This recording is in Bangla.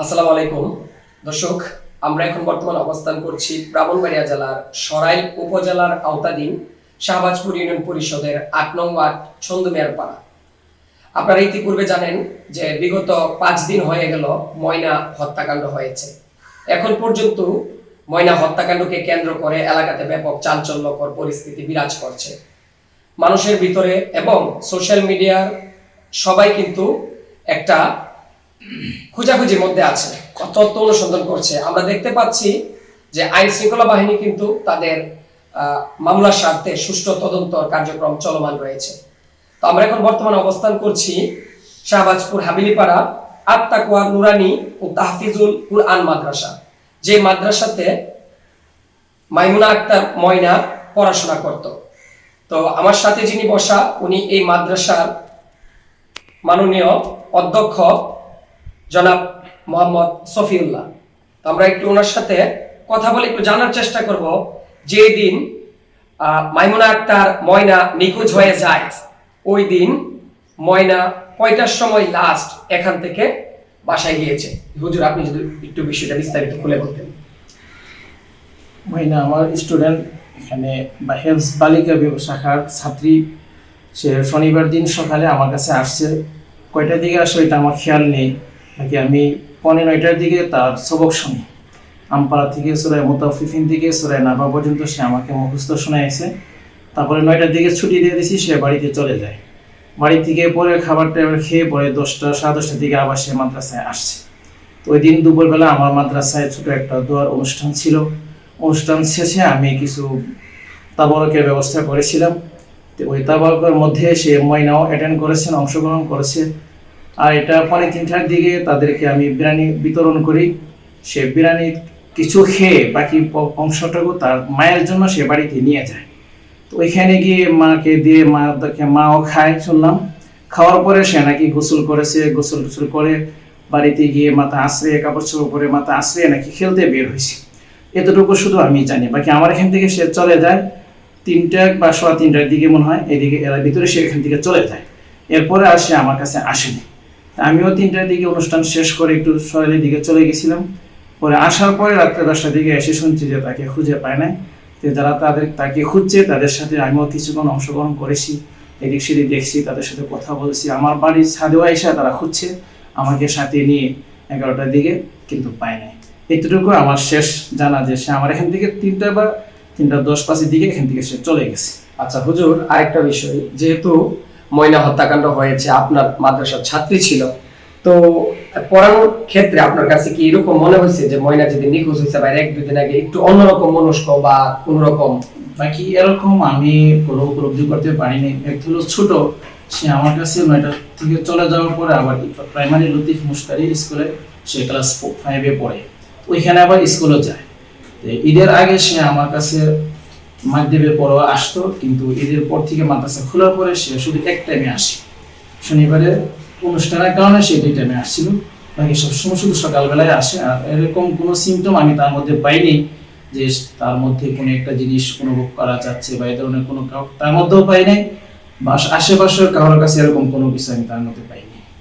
আসসালামু আলাইকুম দর্শক, আমরা এখন বর্তমান অবস্থান করছি ব্রাহ্মণবাড়িয়া জেলার সরাইল উপজেলার আওতাধীন শাহবাজপুর ইউনিয়ন পরিষদের ৮ নং ওয়ার্ড ছন্দমিয়ার পাড়া। আপনারা ইতিপূর্বে জানেন যে বিগত ৫ দিন হয়ে গেল ময়না হত্যাকাণ্ড হয়েছে। এখন পর্যন্ত ময়না হত্যাকাণ্ডকে কেন্দ্র করে এলাকাতে ব্যাপক চাঞ্চল্যকর পরিস্থিতি বিরাজ করছে মানুষের ভিতরে, এবং সোশ্যাল মিডিয়ার সবাই কিন্তু একটা খোঁজাখুঁজির মধ্যে আছে, তথ্য অনুসন্ধান করছে। আমরা দেখতে পাচ্ছি যে আইন শৃঙ্খলা বাহিনী কিন্তু তাদের মামলার স্বার্থে সুষ্ঠু তদন্ত কার্যক্রম চলমান রয়েছে। তো আমরা এখন বর্তমানে অবস্থান করছি শাহবাজপুর হাবিলিপাড়া আত-তাকওয়া নুরানি ও তাহফিজুল কুরআন মাদ্রাসা, যে মাদ্রাসাতে মাইমুনা আক্তার ময়না পড়াশোনা করত। তো আমার সাথে যিনি বসা, উনি এই মাদ্রাসার মাননীয় অধ্যক্ষ জনাব মোহাম্মদ সফিউল্লাহ। তো আমরা একটু ওনার সাথে কথা বলে একটু জানার চেষ্টা করব যে দিন মাইমুনা আক্তার ময়না নিখোঁজ হয়ে যায়, ওই দিন ময়না কয়টার সময় লাস্ট এখান থেকে বাসায় গিয়েছে। হুজুর, আপনি যদি একটু বিষয়টা বিস্তারিত খুলে বলতেন। ময়না আমার স্টুডেন্ট, এখানে হেলথ বালিকা শাখার ছাত্রী। সে শনিবার দিন সকালে আমার কাছে আসছে। কয়টার দিকে আসে এটা আমার খেয়াল নেই, নাকি আমি 9:15টার দিকে তার সবক শুনি। আমপাড়া থেকে সুরায় মুতাফিফিন থেকে সুরায় নাবা পর্যন্ত সে আমাকে মুখস্থ শোনাইছে। তারপরে 9টার দিকে ছুটি দিয়ে দিয়েছি, সে বাড়িতে চলে যায়। বাড়ি থেকে পরে খাবারটা খেয়ে পরে 10টা সাড়ে 10টার দিকে আবার সে মাদ্রাসায় আসছে। তো ওই দিন দুপুরবেলা আমার মাদ্রাসায় ছোট একটা দোয়ার অনুষ্ঠান ছিল। অনুষ্ঠান শেষে আমি কিছু তাবারকের ব্যবস্থা করেছিলাম। তো ওই তাবারকের মধ্যে সে ময়নাও অ্যাটেন্ড করেছেন, অংশগ্রহণ করেছে। আর এটা 3:30টার দিকে তাদেরকে আমি বিরিয়ানি বিতরণ করি। সে বিরিয়ানি কিছু খেয়ে বাকি অংশটুকু তার মায়ের জন্য সে বাড়িতে নিয়ে যায়। তো ওইখানে গিয়ে মাকে দিয়ে মাও খায় শুনলাম। খাওয়ার পরে সে নাকি গোসল করেছে, গোসল করে বাড়িতে গিয়ে মাথা আশ্রয়ে কাপড় চোপড় পরে মাথা আশ্রয়ে নাকি খেলতে বের হয়েছে। এতটুকু শুধু আমি জানি। বাকি আমার এখান থেকে সে চলে যায় 3টা বা 3:15টার দিকে মনে হয়, এদিকে এর ভিতরে সে এখান থেকে চলে যায়। এরপরে আর সে আমার কাছে আসেনি। আমিও 3টার দিকে অনুষ্ঠান শেষ করে একটু সরাইলের দিকে চলে গেছিলাম। পরে আসার পরে রাত্রে 10টার দিকে এসে শুনছি যে তাকে খুঁজে পায় না। তো যারা তাকে খুঁজছে তাদের সাথে আমিও কিছুক্ষণ অংশগ্রহণ করেছি, এদিক সেদিক দেখছি, তাদের সাথে কথা বলছি। আমার বাড়ির ছাদেও এসে তারা খুঁজছে আমাকে সাথে নিয়ে 11টার দিকে, কিন্তু পায় নাই। এতটুকু আমার শেষ জানা যে সে আমার এখান থেকে 3টা বা 3:10-5 দিকে এখান থেকে সে চলে গেছে। আচ্ছা হুজুর, আরেকটা বিষয়, যেহেতু ময়না হত্যাকাণ্ড হয়েছে, আপনার মাদ্রাসার ছাত্রী ছিল, তো পড়ানোর ক্ষেত্রে আপনার কাছে কি এরকম মনে হয়েছে যে ময়না যেদিন নিখোঁজ হয়েছে বা 1-2 দিন আগে একটু অন্যরকম মনস্ক বা কোনোরকম? বাকি এরকম আমি কোনো উপলব্ধি করতে পারিনি। একটু ছোট, সে আমার কাছে 9টা থেকে চলে যাওয়ার পরে আবার প্রাইমারি লতিফ মুশতারি স্কুলে সে ক্লাস 5-এ পড়ে, ওইখানে আবার স্কুলে যায়। ঈদের আগে সে আমার কাছে মাগরিবের পরও আসতো, কিন্তু ঈদের পর থেকে মাদ্রাসা খোলার পরে সে শুধু এক টাইমে আসে। শনিবারে অনুষ্ঠানের কারণে সে 2 টাইমে আসছিল, বাকি সবসময় শুধু সকালবেলায় আসে। আর এরকম কোনো সিমটম আমি তার মধ্যে পাইনি যে তার মধ্যে কোনো একটা জিনিস অনুভব করা যাচ্ছে বা এই ধরনের কোনো তার মধ্যেও পাই নাই, বা আশেপাশের কারোর কাছে এরকম কোনো কিছু আমি তার মধ্যে পাইনি।